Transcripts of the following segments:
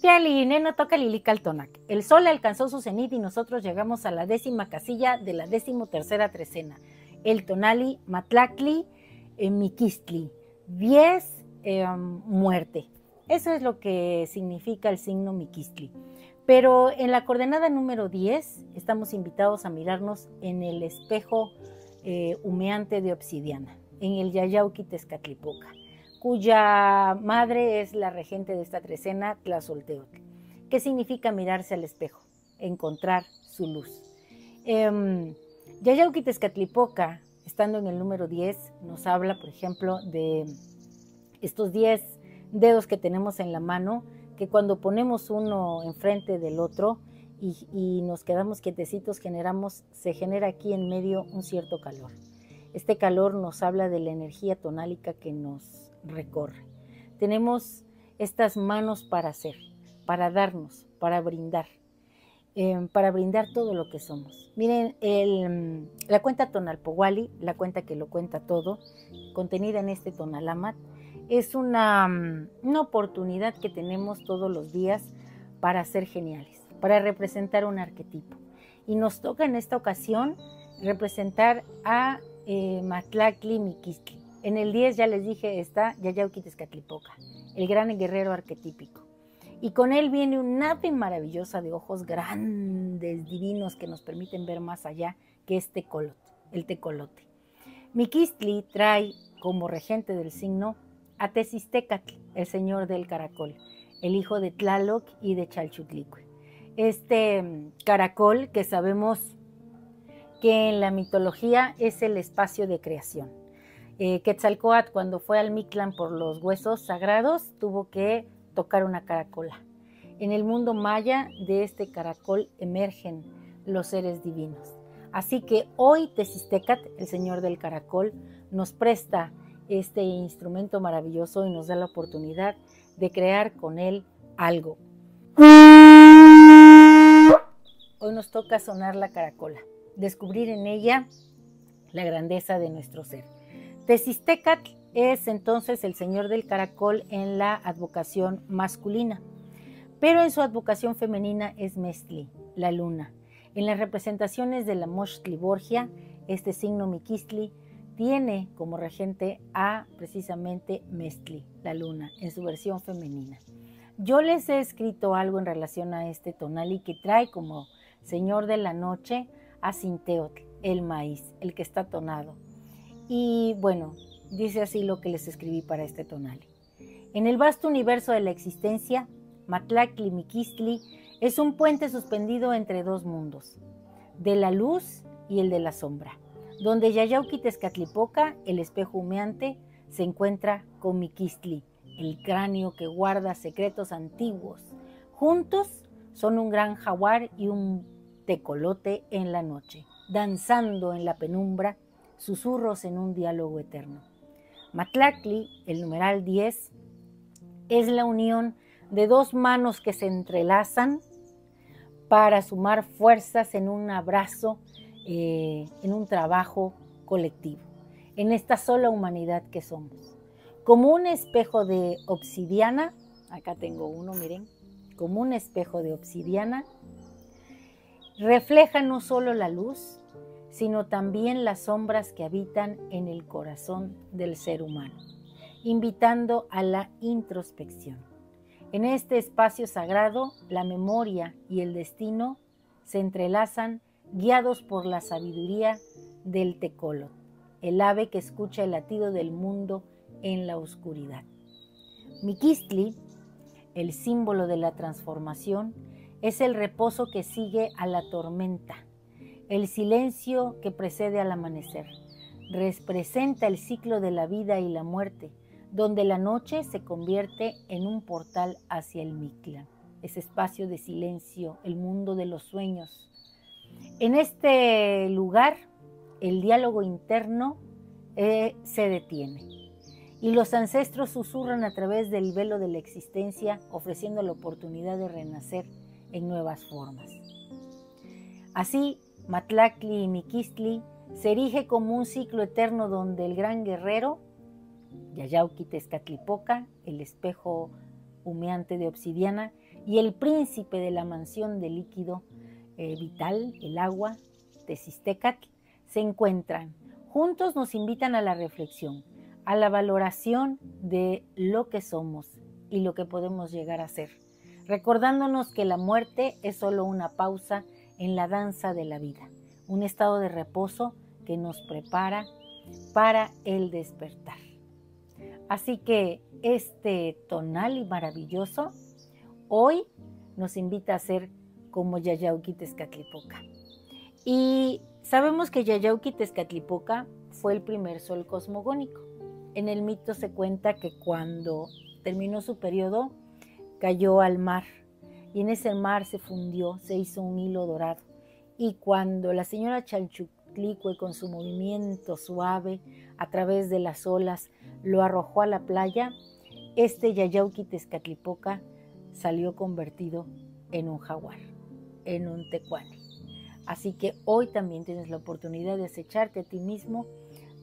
Piali, Neno toca Lilical-Tonac. El sol alcanzó su cenit y nosotros llegamos a la 10ª casilla de la 13ª trecena. El tonali Matlactli Miquistli. 10 muerte. Eso es lo que significa el signo Miquistli. Pero en la coordenada número 10 estamos invitados a mirarnos en el espejo humeante de obsidiana, en el Yayauqui Tezcatlipoca, cuya madre es la regente de esta trecena, Tlazolteotl. ¿Qué significa mirarse al espejo? Encontrar su luz. Yayauqui Tezcatlipoca, estando en el número 10, nos habla, por ejemplo, de estos 10 dedos que tenemos en la mano, que cuando ponemos uno enfrente del otro y nos quedamos quietecitos, se genera aquí en medio un cierto calor. Este calor nos habla de la energía tonálica que nos recorre. Tenemos estas manos para hacer, para darnos, para brindar todo lo que somos. Miren, la cuenta Tonalpohualli, la cuenta que lo cuenta todo, contenida en este Tonalamat, es una oportunidad que tenemos todos los días para ser geniales, para representar un arquetipo. Y nos toca en esta ocasión representar a Matlactli Miquistli. En el 10 ya les dije está Yayauqui Tezcatlipoca, el gran guerrero arquetípico. Y con él viene un ave maravillosa de ojos grandes, divinos, que nos permiten ver más allá, que es el tecolote. Miquistli trae como regente del signo a Tezistecatl, el señor del caracol, el hijo de Tlaloc y de Chalchutlicue. Este caracol que sabemos que en la mitología es el espacio de creación. Quetzalcóatl, cuando fue al Mictlán por los huesos sagrados, tuvo que tocar una caracola. En el mundo maya, de este caracol emergen los seres divinos. Así que hoy Tezistecatl, el señor del caracol, nos presta este instrumento maravilloso y nos da la oportunidad de crear con él algo. Hoy nos toca sonar la caracola, descubrir en ella la grandeza de nuestro ser. Tezistecatl es entonces el señor del caracol en la advocación masculina, pero en su advocación femenina es Mestli, la luna. En las representaciones de la Mochtli Borgia, este signo Miquistli tiene como regente a precisamente Mestli, la luna, en su versión femenina. Yo les he escrito algo en relación a este tonali que trae como señor de la noche a Sinteotl, el maíz, el que está tonado. Y bueno, dice así lo que les escribí para este tonali. En el vasto universo de la existencia, Matlactli Miquistli es un puente suspendido entre dos mundos, de la luz y el de la sombra, donde Yayauqui Tezcatlipoca, el espejo humeante, se encuentra con Miquistli, el cráneo que guarda secretos antiguos. Juntos son un gran jaguar y un tecolote en la noche, danzando en la penumbra, susurros en un diálogo eterno. Matlactli, el numeral 10, es la unión de dos manos que se entrelazan para sumar fuerzas en un abrazo, en un trabajo colectivo, en esta sola humanidad que somos. Como un espejo de obsidiana, acá tengo uno, miren, como un espejo de obsidiana, refleja no solo la luz, sino también las sombras que habitan en el corazón del ser humano, invitando a la introspección. En este espacio sagrado, la memoria y el destino se entrelazan guiados por la sabiduría del tecolotl, el ave que escucha el latido del mundo en la oscuridad. Miquistli, el símbolo de la transformación, es el reposo que sigue a la tormenta, el silencio que precede al amanecer. Representa el ciclo de la vida y la muerte, donde la noche se convierte en un portal hacia el Mictlán, ese espacio de silencio, el mundo de los sueños. En este lugar, el diálogo interno se detiene y los ancestros susurran a través del velo de la existencia, ofreciendo la oportunidad de renacer en nuevas formas. Así, Matlactli y Miquistli se erige como un ciclo eterno donde el gran guerrero, Yayauqui Tezcatlipoca, el espejo humeante de obsidiana, y el príncipe de la mansión de líquido vital, el agua, Tezistecatl, se encuentran. Juntos nos invitan a la reflexión, a la valoración de lo que somos y lo que podemos llegar a ser, recordándonos que la muerte es solo una pausa en la danza de la vida, un estado de reposo que nos prepara para el despertar. Así que este tonali maravilloso hoy nos invita a ser como Yayauqui-Tezcatlipoca. Y sabemos que Yayauqui-Tezcatlipoca fue el primer sol cosmogónico. En el mito se cuenta que cuando terminó su periodo, cayó al mar y en ese mar se fundió, se hizo un hilo dorado. Y cuando la señora Chalchuctlicue con su movimiento suave a través de las olas lo arrojó a la playa, este Yayauqui-Tezcatlipoca salió convertido en un jaguar, en un tecuani. Así que hoy también tienes la oportunidad de acecharte a ti mismo,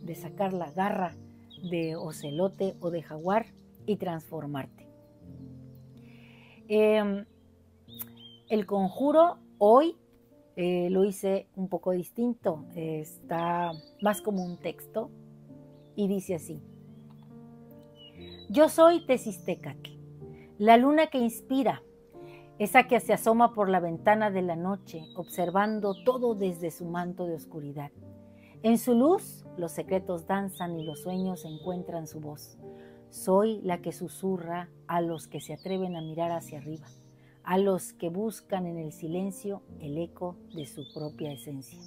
de sacar la garra de ocelote o de jaguar y transformarte. El conjuro hoy lo hice un poco distinto, está más como un texto y dice así: yo soy Tezistecatl, la luna que inspira, esa que se asoma por la ventana de la noche, observando todo desde su manto de oscuridad. En su luz, los secretos danzan y los sueños encuentran su voz. Soy la que susurra a los que se atreven a mirar hacia arriba, a los que buscan en el silencio el eco de su propia esencia.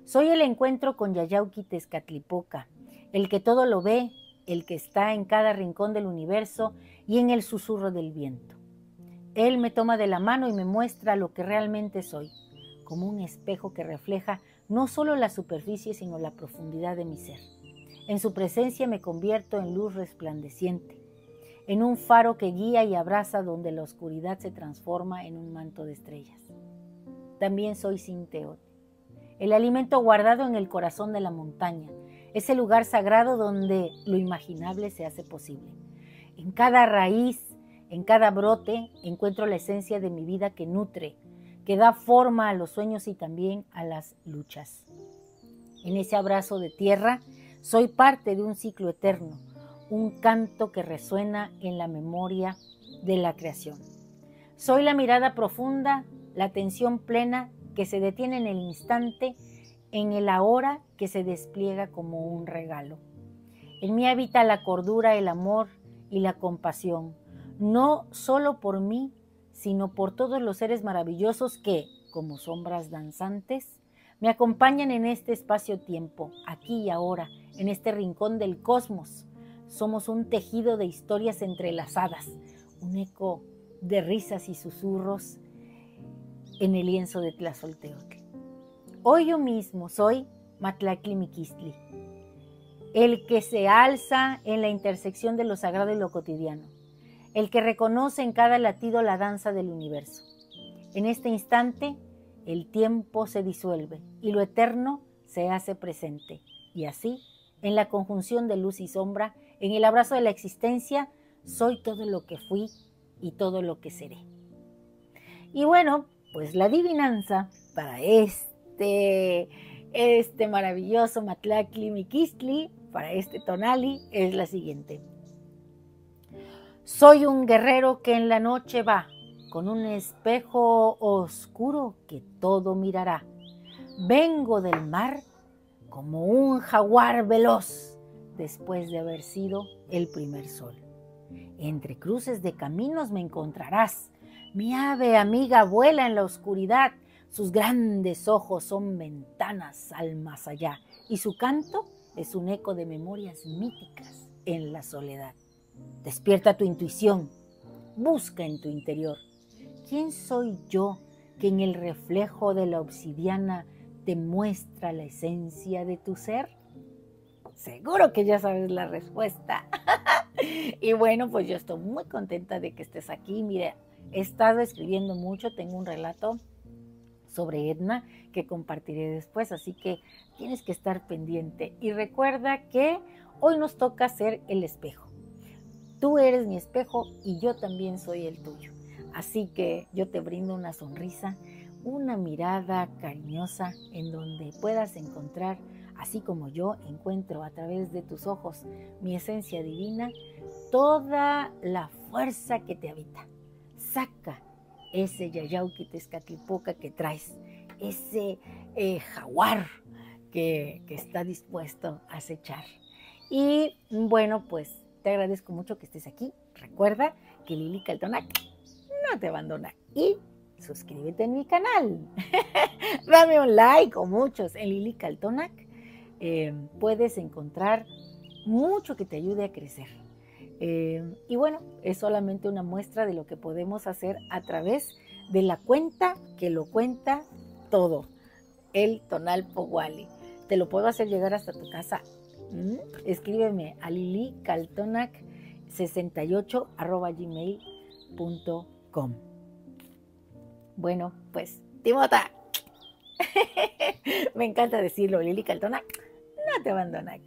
Soy el encuentro con Yayauqui-Tezcatlipoca, el que todo lo ve, el que está en cada rincón del universo y en el susurro del viento. Él me toma de la mano y me muestra lo que realmente soy, como un espejo que refleja no solo la superficie, sino la profundidad de mi ser. En su presencia me convierto en luz resplandeciente, en un faro que guía y abraza donde la oscuridad se transforma en un manto de estrellas. También soy Sinteot, el alimento guardado en el corazón de la montaña, ese lugar sagrado donde lo imaginable se hace posible. En cada raíz, en cada brote, encuentro la esencia de mi vida que nutre, que da forma a los sueños y también a las luchas. En ese abrazo de tierra, soy parte de un ciclo eterno, un canto que resuena en la memoria de la creación. Soy la mirada profunda, la atención plena que se detiene en el instante, en el ahora que se despliega como un regalo. En mí habita la cordura, el amor y la compasión, no solo por mí, sino por todos los seres maravillosos que, como sombras danzantes, me acompañan en este espacio-tiempo, aquí y ahora, en este rincón del cosmos. Somos un tejido de historias entrelazadas, un eco de risas y susurros en el lienzo de Tlazolteotl. Hoy yo mismo soy Matlaclimiquistli, el que se alza en la intersección de lo sagrado y lo cotidiano, el que reconoce en cada latido la danza del universo. En este instante, el tiempo se disuelve y lo eterno se hace presente. Y así, en la conjunción de luz y sombra, en el abrazo de la existencia, soy todo lo que fui y todo lo que seré. Y bueno, pues la adivinanza para este maravilloso Matlaclimiquistli, para este tonali, es la siguiente. Soy un guerrero que en la noche va, con un espejo oscuro que todo mirará. Vengo del mar como un jaguar veloz, después de haber sido el primer sol. Entre cruces de caminos me encontrarás. Mi ave amiga vuela en la oscuridad. Sus grandes ojos son ventanas al más allá, y su canto es un eco de memorias míticas en la soledad. Despierta tu intuición, busca en tu interior. ¿Quién soy yo que en el reflejo de la obsidiana te muestra la esencia de tu ser? Seguro que ya sabes la respuesta. Y bueno, pues yo estoy muy contenta de que estés aquí. Mire, he estado escribiendo mucho, tengo un relato sobre Edna que compartiré después, así que tienes que estar pendiente. Y recuerda que hoy nos toca ser el espejo. Tú eres mi espejo y yo también soy el tuyo. Así que yo te brindo una sonrisa, una mirada cariñosa en donde puedas encontrar, así como yo encuentro a través de tus ojos mi esencia divina, toda la fuerza que te habita. Saca ese Yayauquitezcatlipoca que traes, ese jaguar que está dispuesto a acechar. Y bueno, pues te agradezco mucho que estés aquí. Recuerda que Lili Caltonac no te abandona. Y suscríbete en mi canal. Dame un like o muchos en Lili Caltonac. Puedes encontrar mucho que te ayude a crecer. Y bueno, es solamente una muestra de lo que podemos hacer a través de la cuenta que lo cuenta todo, el Tonalpo Wally. Te lo puedo hacer llegar hasta tu casa. Escríbeme a lilicaltonac68@gmail.com. Bueno, pues, Timota. Me encanta decirlo, Lili Caltonac no te abandona.